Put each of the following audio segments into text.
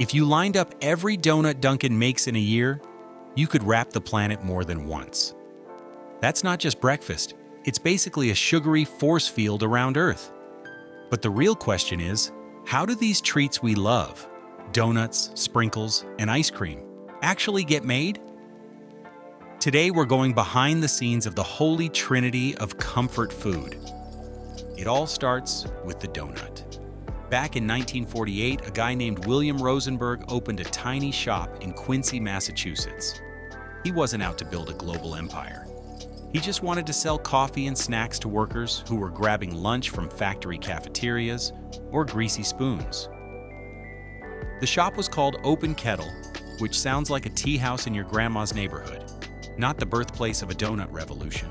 If you lined up every donut Dunkin' makes in a year, you could wrap the planet more than once. That's not just breakfast, it's basically a sugary force field around Earth. But the real question is, how do these treats we love, donuts, sprinkles, and ice cream, actually get made? Today we're going behind the scenes of the holy trinity of comfort food. It all starts with the donut. Back in 1948, a guy named William Rosenberg opened a tiny shop in Quincy, Massachusetts. He wasn't out to build a global empire. He just wanted to sell coffee and snacks to workers who were grabbing lunch from factory cafeterias or greasy spoons. The shop was called Open Kettle, which sounds like a tea house in your grandma's neighborhood, not the birthplace of a donut revolution.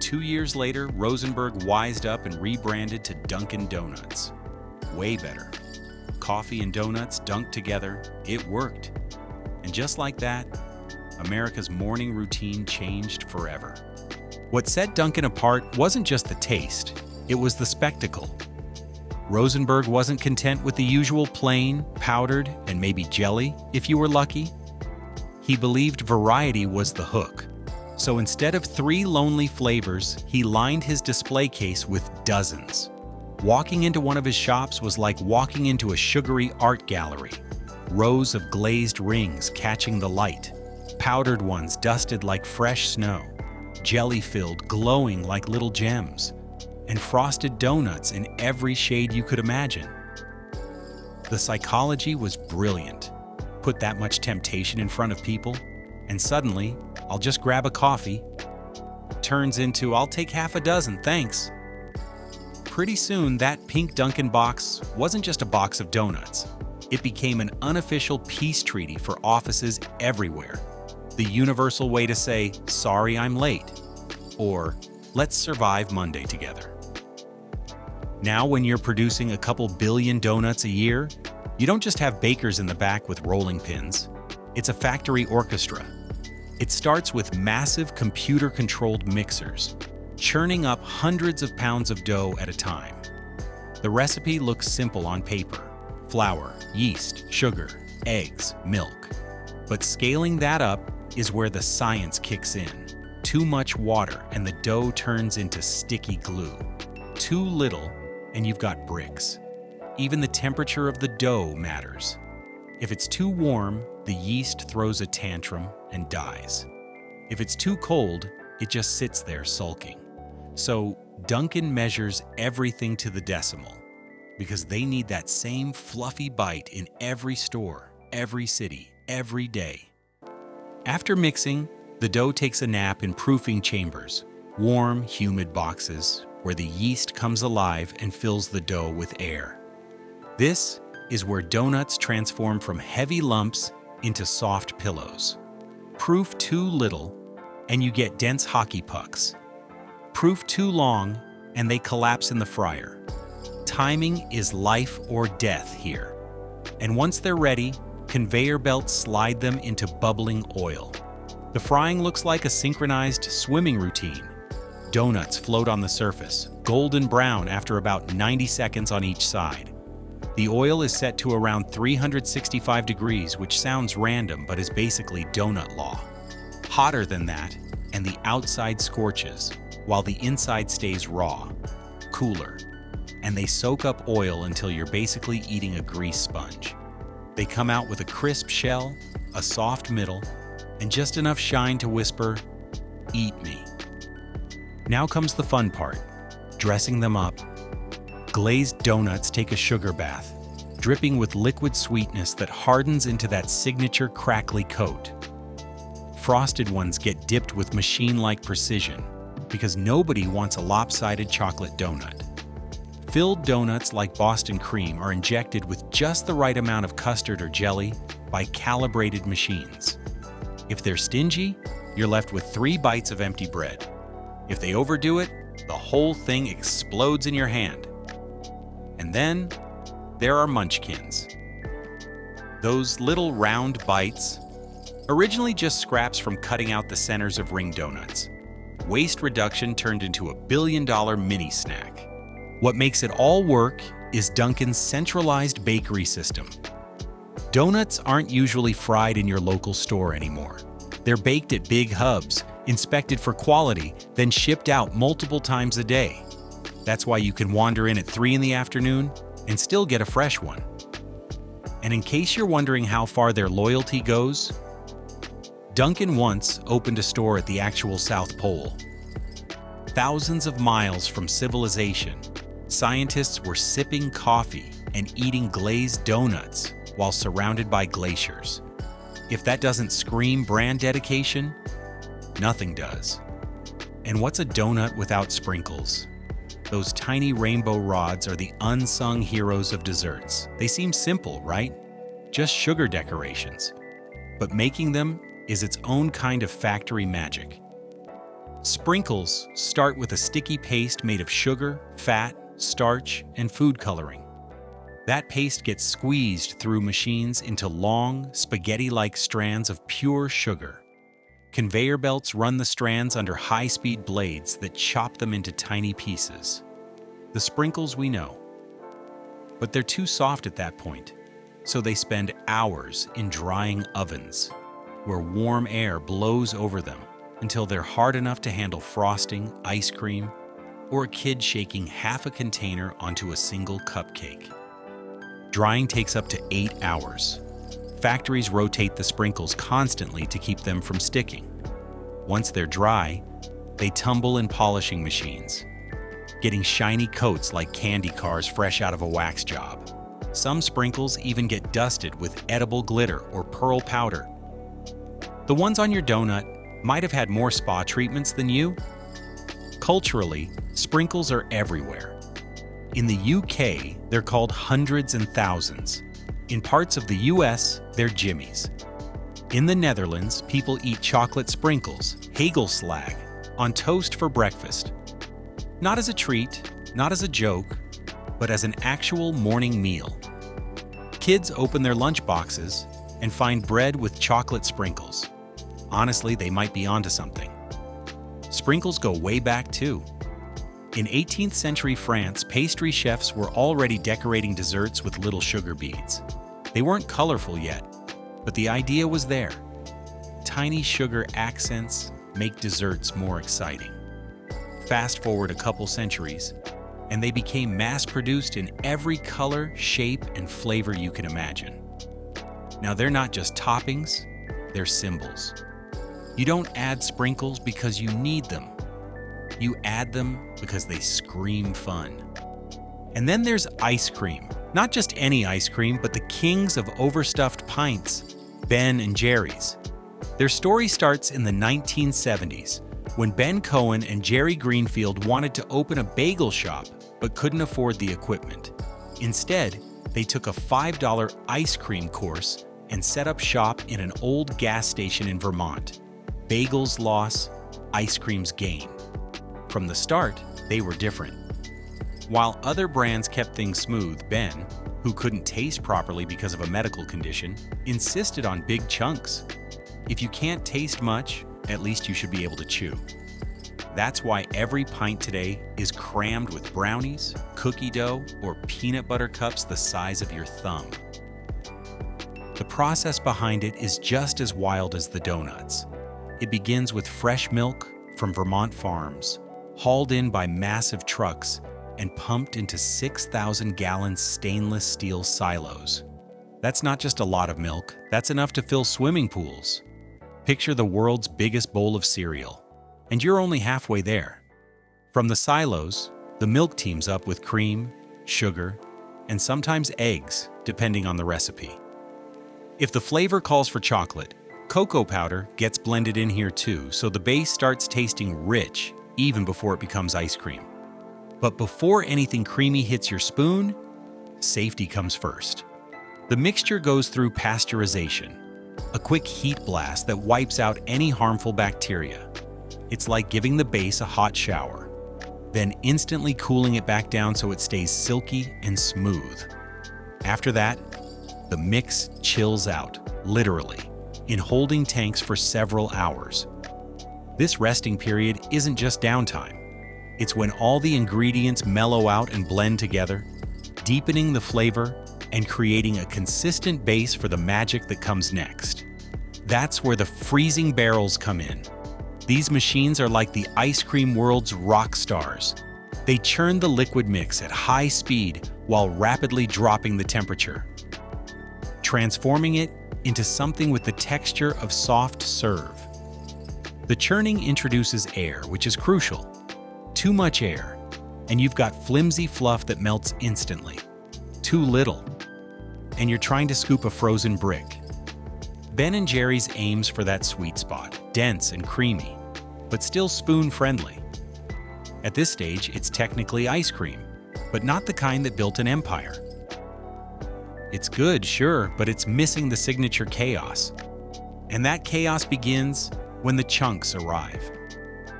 2 years later, Rosenberg wised up and rebranded to Dunkin' Donuts. Way better. Coffee and donuts dunked together, it worked. And just like that, America's morning routine changed forever. What set Dunkin' apart wasn't just the taste, it was the spectacle. Rosenberg wasn't content with the usual plain, powdered, and maybe jelly, if you were lucky. He believed variety was the hook. So instead of 3 lonely flavors, he lined his display case with dozens. Walking into one of his shops was like walking into a sugary art gallery. Rows of glazed rings catching the light, powdered ones dusted like fresh snow, jelly-filled glowing like little gems, and frosted donuts in every shade you could imagine. The psychology was brilliant. Put that much temptation in front of people, and suddenly, I'll just grab a coffee, turns into I'll take half a dozen, thanks. Pretty soon, that pink Dunkin' box wasn't just a box of donuts. It became an unofficial peace treaty for offices everywhere. The universal way to say, sorry I'm late, or let's survive Monday together. Now, when you're producing a couple billion donuts a year, you don't just have bakers in the back with rolling pins. It's a factory orchestra. It starts with massive computer-controlled mixers, churning up hundreds of pounds of dough at a time. The recipe looks simple on paper: flour, yeast, sugar, eggs, milk. But scaling that up is where the science kicks in. Too much water and the dough turns into sticky glue. Too little and you've got bricks. Even the temperature of the dough matters. If it's too warm, the yeast throws a tantrum and dies. If it's too cold, it just sits there sulking. So Dunkin' measures everything to the decimal because they need that same fluffy bite in every store, every city, every day. After mixing, the dough takes a nap in proofing chambers, warm, humid boxes where the yeast comes alive and fills the dough with air. This is where donuts transform from heavy lumps into soft pillows. Proof too little, and you get dense hockey pucks. Proof too long, and they collapse in the fryer. Timing is life or death here. And once they're ready, conveyor belts slide them into bubbling oil. The frying looks like a synchronized swimming routine. Donuts float on the surface, golden brown after about 90 seconds on each side. The oil is set to around 365 degrees, which sounds random but is basically donut law. Hotter than that, and the outside scorches, while the inside stays raw, cooler, and they soak up oil until you're basically eating a grease sponge. They come out with a crisp shell, a soft middle, and just enough shine to whisper, "Eat me." Now comes the fun part, dressing them up. Glazed donuts take a sugar bath, dripping with liquid sweetness that hardens into that signature crackly coat. Frosted ones get dipped with machine-like precision, because nobody wants a lopsided chocolate donut. Filled donuts like Boston cream are injected with just the right amount of custard or jelly by calibrated machines. If they're stingy, you're left with 3 bites of empty bread. If they overdo it, the whole thing explodes in your hand. And then, there are munchkins. Those little round bites, originally just scraps from cutting out the centers of ring donuts. Waste reduction turned into a billion-dollar mini snack. What makes it all work is Dunkin's centralized bakery system. Donuts aren't usually fried in your local store anymore. They're baked at big hubs, inspected for quality, then shipped out multiple times a day. That's why you can wander in at 3 in the afternoon and still get a fresh one. And in case you're wondering how far their loyalty goes, Dunkin once opened a store at the actual South Pole. Thousands of miles from civilization, scientists were sipping coffee and eating glazed donuts while surrounded by glaciers. If that doesn't scream brand dedication, nothing does. And what's a donut without sprinkles? Those tiny rainbow rods are the unsung heroes of desserts. They seem simple, right? Just sugar decorations. But making them is its own kind of factory magic. Sprinkles start with a sticky paste made of sugar, fat, starch, and food coloring. That paste gets squeezed through machines into long, spaghetti-like strands of pure sugar. Conveyor belts run the strands under high-speed blades that chop them into tiny pieces. The sprinkles we know. But they're too soft at that point, so they spend hours in drying ovens, where warm air blows over them until they're hard enough to handle frosting, ice cream, or a kid shaking half a container onto a single cupcake. Drying takes up to 8 hours. Factories rotate the sprinkles constantly to keep them from sticking. Once they're dry, they tumble in polishing machines, getting shiny coats like candy cars fresh out of a wax job. Some sprinkles even get dusted with edible glitter or pearl powder. The ones on your donut might have had more spa treatments than you. Culturally, sprinkles are everywhere. In the UK, they're called hundreds and thousands. In parts of the US, they're jimmies. In the Netherlands, people eat chocolate sprinkles, hagelslag, on toast for breakfast. Not as a treat, not as a joke, but as an actual morning meal. Kids open their lunch boxes and find bread with chocolate sprinkles. Honestly, they might be onto something. Sprinkles go way back too. In 18th century France, pastry chefs were already decorating desserts with little sugar beads. They weren't colorful yet, but the idea was there. Tiny sugar accents make desserts more exciting. Fast forward a couple centuries, and they became mass-produced in every color, shape, and flavor you can imagine. Now they're not just toppings, they're symbols. You don't add sprinkles because you need them. You add them because they scream fun. And then there's ice cream. Not just any ice cream, but the kings of overstuffed pints, Ben and Jerry's. Their story starts in the 1970s, when Ben Cohen and Jerry Greenfield wanted to open a bagel shop, but couldn't afford the equipment. Instead, they took a $5 ice cream course and set up shop in an old gas station in Vermont. Bagels loss, ice creams gain. From the start, they were different. While other brands kept things smooth, Ben, who couldn't taste properly because of a medical condition, insisted on big chunks. If you can't taste much, at least you should be able to chew. That's why every pint today is crammed with brownies, cookie dough, or peanut butter cups the size of your thumb. The process behind it is just as wild as the donuts. It begins with fresh milk from Vermont farms, hauled in by massive trucks and pumped into 6,000-gallon stainless steel silos. That's not just a lot of milk, that's enough to fill swimming pools. Picture the world's biggest bowl of cereal, and you're only halfway there. From the silos, the milk teams up with cream, sugar, and sometimes eggs, depending on the recipe. If the flavor calls for chocolate, cocoa powder gets blended in here too, so the base starts tasting rich even before it becomes ice cream. But before anything creamy hits your spoon, safety comes first. The mixture goes through pasteurization, a quick heat blast that wipes out any harmful bacteria. It's like giving the base a hot shower, then instantly cooling it back down so it stays silky and smooth. After that, the mix chills out, literally, in holding tanks for several hours. This resting period isn't just downtime. It's when all the ingredients mellow out and blend together, deepening the flavor and creating a consistent base for the magic that comes next. That's where the freezing barrels come in. These machines are like the ice cream world's rock stars. They churn the liquid mix at high speed while rapidly dropping the temperature, transforming it into something with the texture of soft serve. The churning introduces air, which is crucial. Too much air, and you've got flimsy fluff that melts instantly. Too little, and you're trying to scoop a frozen brick. Ben & Jerry's aims for that sweet spot, dense and creamy, but still spoon-friendly. At this stage, it's technically ice cream, but not the kind that built an empire. It's good, sure, but it's missing the signature chaos. And that chaos begins when the chunks arrive.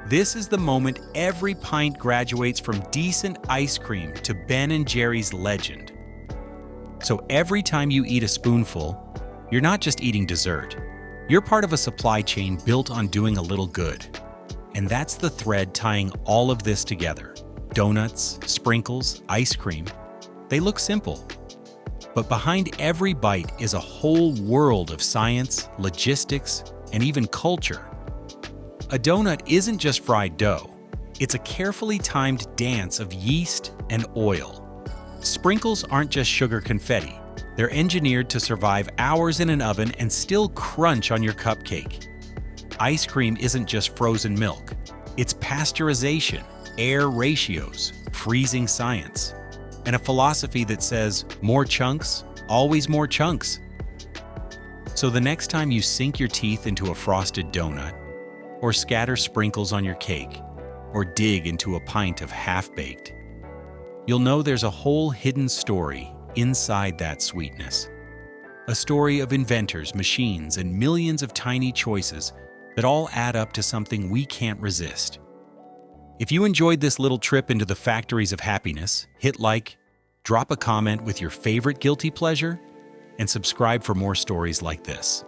This is the moment every pint graduates from decent ice cream to Ben & Jerry's legend. So every time you eat a spoonful, you're not just eating dessert. You're part of a supply chain built on doing a little good. And that's the thread tying all of this together. Donuts, sprinkles, ice cream. They look simple. But behind every bite is a whole world of science, logistics, and even culture. A donut isn't just fried dough. It's a carefully timed dance of yeast and oil. Sprinkles aren't just sugar confetti. They're engineered to survive hours in an oven and still crunch on your cupcake. Ice cream isn't just frozen milk. It's pasteurization, air ratios, freezing science, and a philosophy that says more chunks, always more chunks. So the next time you sink your teeth into a frosted donut, or scatter sprinkles on your cake, or dig into a pint of half-baked, you'll know there's a whole hidden story inside that sweetness. A story of inventors, machines, and millions of tiny choices that all add up to something we can't resist. If you enjoyed this little trip into the factories of happiness, hit like, drop a comment with your favorite guilty pleasure, and subscribe for more stories like this.